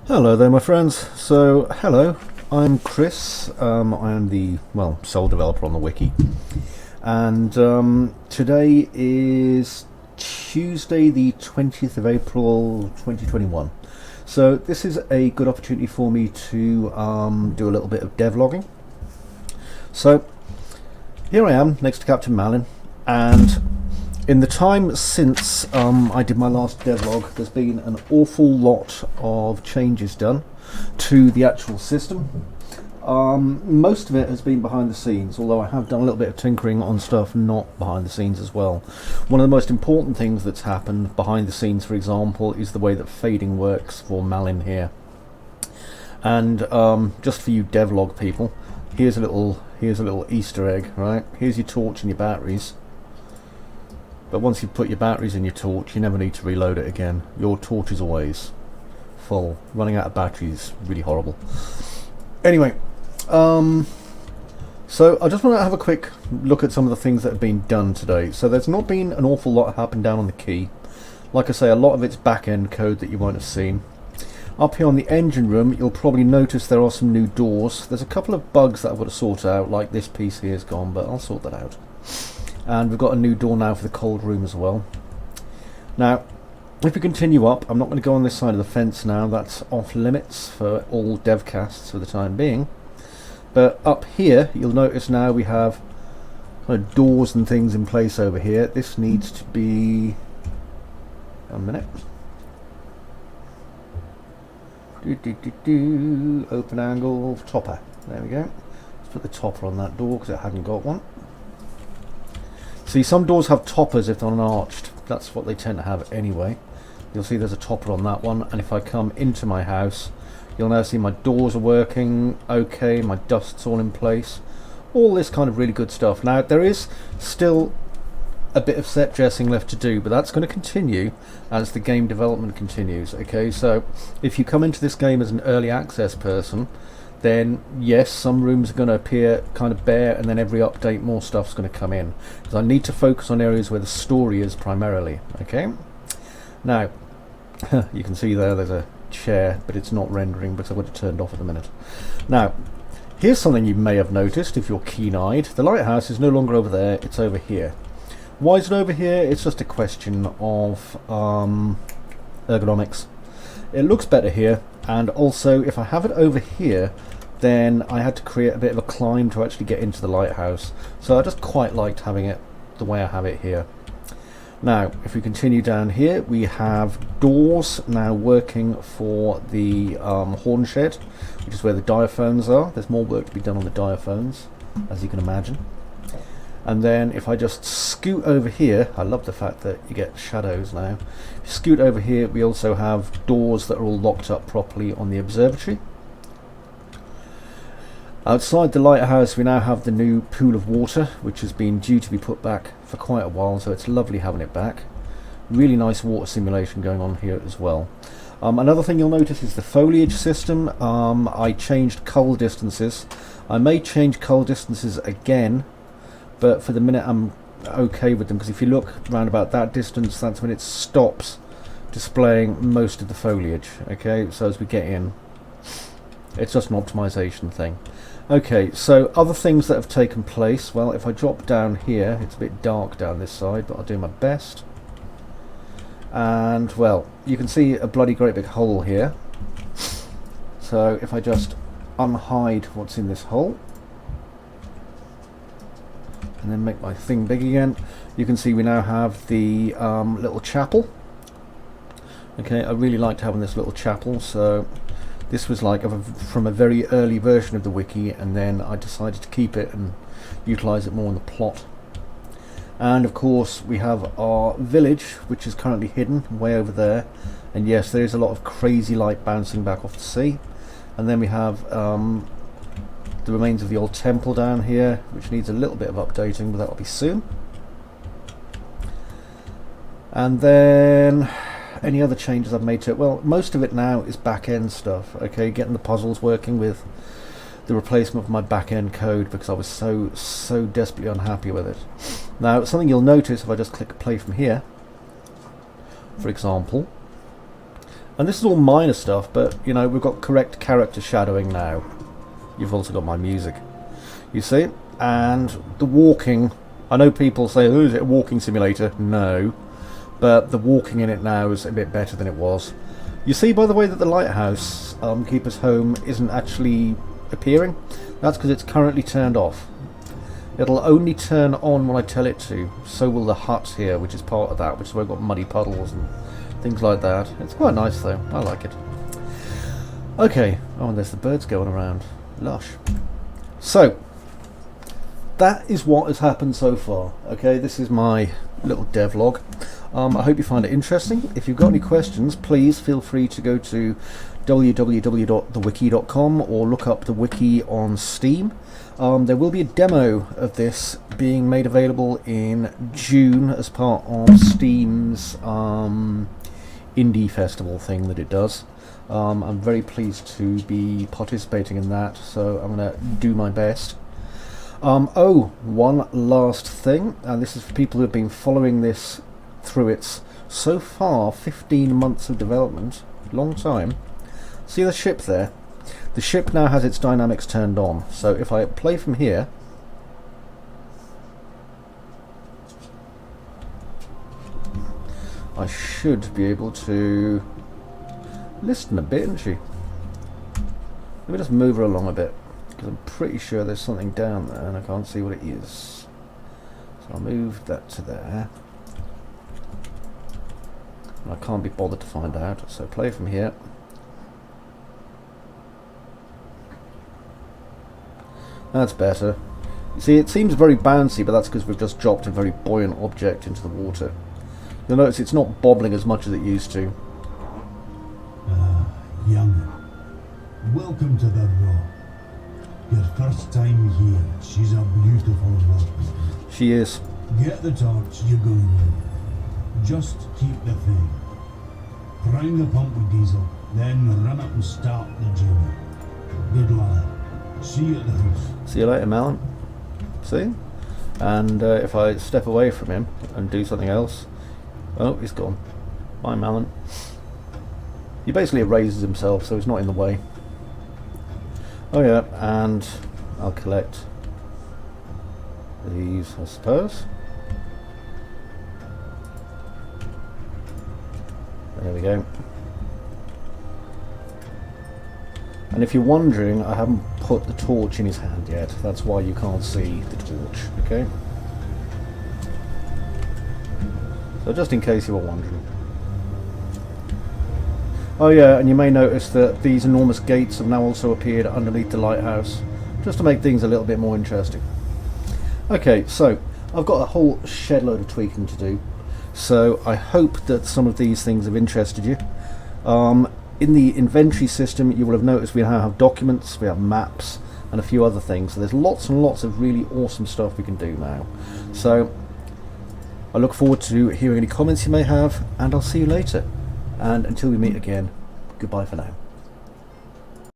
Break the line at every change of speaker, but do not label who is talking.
Hello there, my friends. So, hello, I'm Chris. I am the, sole developer on the wiki. And today is Tuesday, the 20th of April, 2021. So, this is a good opportunity for me to do a little bit of devlogging. So, here I am next to Captain Malin, and in the time since I did my last devlog, there's been an awful lot of changes done to the actual system. Most of it has been behind the scenes, although I have done a little bit of tinkering on stuff not behind the scenes as well. One of the most important things that's happened behind the scenes, for example, is the way that fading works for Malin here. And just for you devlog people, here's a little Easter egg, right? Here's your torch and your batteries. But once you've put your batteries in your torch, you never need to reload it again. Your torch is always full. Running out of batteries is really horrible. Anyway, so I just want to have a quick look at some of the things that have been done today. So there's not been an awful lot happen down on the key. Like I say, a lot of it's back-end code that you won't have seen. Up here on the engine room, you'll probably notice there are some new doors. There's a couple of bugs that I've got to sort out, like this piece here is gone, but I'll sort that out. And we've got a new door now for the cold room as well. Now, if we continue up, I'm not going to go on this side of the fence now. That's off limits for all devcasts for the time being. But up here, you'll notice now we have kind of doors and things in place over here. This needs to be... a minute. Open angle topper. There we go. Let's put the topper on that door because it hadn't got one. See, some doors have toppers if they're unarched. That's what they tend to have anyway. You'll see there's a topper on that one, and if I come into my house, you'll now see my doors are working okay, my dust's all in place. All this kind of really good stuff. Now, there is still a bit of set dressing left to do, but that's going to continue as the game development continues. Okay, so if you come into this game as an early access person, then yes, some rooms are going to appear kind of bare, and then every update more stuff's going to come in, because I need to focus on areas where the story is primarily. Okay, now you can see there's a chair, but it's not rendering because I've got it turned off at the minute. Now, here's something you may have noticed if you're keen-eyed. The lighthouse is no longer over there, it's over here. Why is it over here? It's just a question of ergonomics. It looks better here, and also if I have it over here, then I had to create a bit of a climb to actually get into the lighthouse. So I just quite liked having it the way I have it here. Now, if we continue down here, we have doors now working for the horn shed, which is where the diaphones are. There's more work to be done on the diaphones, as you can imagine. And then if I just scoot over here, I love the fact that you get shadows now. If you scoot over here, we also have doors that are all locked up properly on the observatory. Outside the lighthouse, we now have the new pool of water, which has been due to be put back for quite a while, so it's lovely having it back. Really nice water simulation going on here as well. Another thing you'll notice is the foliage system. I changed cull distances. I may change cull distances again, but for the minute I'm okay with them, because if you look around about that distance, that's when it stops displaying most of the foliage. Okay, so as we get in, it's just an optimization thing. Okay, so other things that have taken place, well, if I drop down here, it's a bit dark down this side, but I'll do my best. And, well, you can see a bloody great big hole here. So if I just unhide what's in this hole, and then make my thing big again, you can see we now have the little chapel. Okay, I really liked having this little chapel, so this was like from a very early version of the wiki, and then I decided to keep it and utilize it more in the plot. And of course we have our village, which is currently hidden way over there, and yes, there is a lot of crazy light bouncing back off the sea. And then we have the remains of the old temple down here, which needs a little bit of updating, but that'll be soon. And then any other changes I've made to it, well, most of it now is back-end stuff. Okay, getting the puzzles working with the replacement of my back-end code, because I was so desperately unhappy with it. Now, something you'll notice if I just click play from here, for example, And this is all minor stuff, but you know, we've got correct character shadowing now. You've also got my music, you see, and the walking. I know people say, oh, is it a walking simulator? No, but the walking in it now is a bit better than it was. You see, by the way, that the lighthouse keeper's home isn't actually appearing. That's because it's currently turned off. It'll only turn on when I tell it to. So will the hut here, which is part of that, which is where I've got muddy puddles and things like that. It's quite nice though, I like it. Okay, oh, and there's the birds going around. Lush. So, that is what has happened so far. Okay, this is my little devlog. I hope you find it interesting. If you've got any questions, please feel free to go to www.thewickie.com or look up the Wickie on Steam. There will be a demo of this being made available in June as part of Steam's indie festival thing that it does. I'm very pleased to be participating in that, so I'm going to do my best. Oh, one last thing, and this is for people who have been following this through its so far 15 months of development, long time. See the ship there? The ship now has its dynamics turned on, so if I play from here, I should be able to listen a bit, isn't she? Let me just move her along a bit, because I'm pretty sure there's something down there and I can't see what it is. So I'll move that to there. And I can't be bothered to find out, so play from here. That's better. You see, it seems very bouncy, but that's because we've just dropped a very buoyant object into the water. You'll notice it's not bobbling as much as it used to.
Young, welcome to the Rock. Your first time here. She's a beautiful rock.
She is.
Get the torch, you're going in. Just keep the thing. Prime the pump with diesel, then run up and start the journey. Good lad. See you at the house.
See you later, Malin. See? And if I step away from him and do something else... Oh, he's gone. Bye, Malin. He basically erases himself, so he's not in the way. Oh yeah, and I'll collect these, I suppose. There we go. And if you're wondering, I haven't put the torch in his hand yet. That's why you can't see the torch, okay? So just in case you were wondering. Oh yeah, and you may notice that these enormous gates have now also appeared underneath the lighthouse, just to make things a little bit more interesting. Okay, so I've got a whole shed load of tweaking to do, so I hope that some of these things have interested you. In the inventory system, you will have noticed we now have documents, we have maps, and a few other things. So there's lots and lots of really awesome stuff we can do now. So I look forward to hearing any comments you may have, and I'll see you later. And until we meet again, goodbye for now.